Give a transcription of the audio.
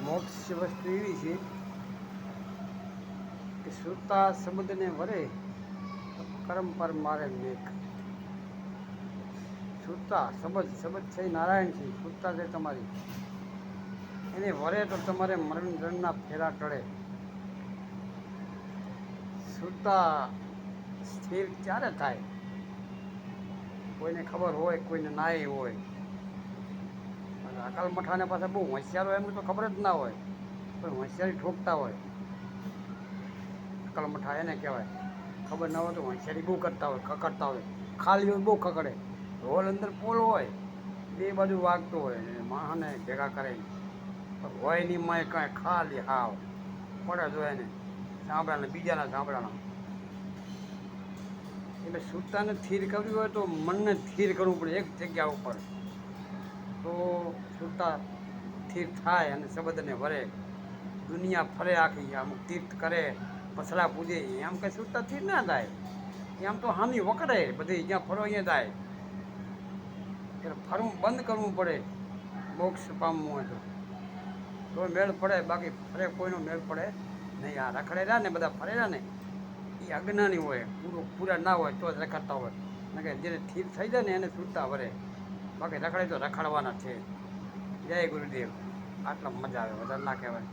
મોક્ષ વસ્તુ એવી છે કે શ્રુતા શબ્દને વરે કરમ પર મારે મેઘ. શ્રુતા શબ્દ છે નારાયણ છે, શ્રુતા છે તમારી, એને વરે તો તમારે મરણ રણના ફેરા ટળે. શ્રુતા સ્થિર ક્યારે થાય? કોઈને ખબર હોય, કોઈને નાય હોય. અને અકલ મઠાને પાસે બહુ હોશિયારો એમને તો ખબર જ ના હોય, પણ હોશિયારી ઠોકતા હોય. અકલ મઠા એને કહેવાય. ખબર ના હોય તો હોશિયારી બહુ કરતા હોય, ખકડતા હોય. ખાલી હોય બહુ ખકડે, હોલ અંદર પોલ હોય, બે બાજુ વાગતો હોય માણસને ભેગા કરે. હોય નહીં માય કાંઈ, ખાલી હાવ પડે જ હોય એને સાંભળાને બીજાના સાંભળાના. એટલે શ્રુતાને સ્થિર કરવી હોય તો મનને સ્થિર કરવું પડે એક જગ્યા ઉપર, તો શ્રુતા સ્થિર થાય અને શબ્દને વરે. દુનિયા ફરે આખી, અમુક તીર્થ કરે, પસરા પૂજે, આમ કંઈ શ્રુતા સ્થિર ના થાય. આમ તો હાની વકડે બધી, જ્યાં ફરો અહીંયા જાય. એટલે ફરવું બંધ કરવું પડે મોક્ષ પામવું હોય તો મેળ પડે, બાકી ફરે કોઈનો મેળ પડે નહીં. આ રખડેલા ને બધા ફરેલા ને એ અજ્ઞાની હોય, પૂરા ના હોય તો જ રખડતા હોય. ને કે જેને સ્થિર થઈ જાય ને એને શ્રુતા વરે, બાકી રખડે તો રખડવાના છે. જય ગુરુદેવ. આટલા મજા આવે, વધારે ના કહેવાય.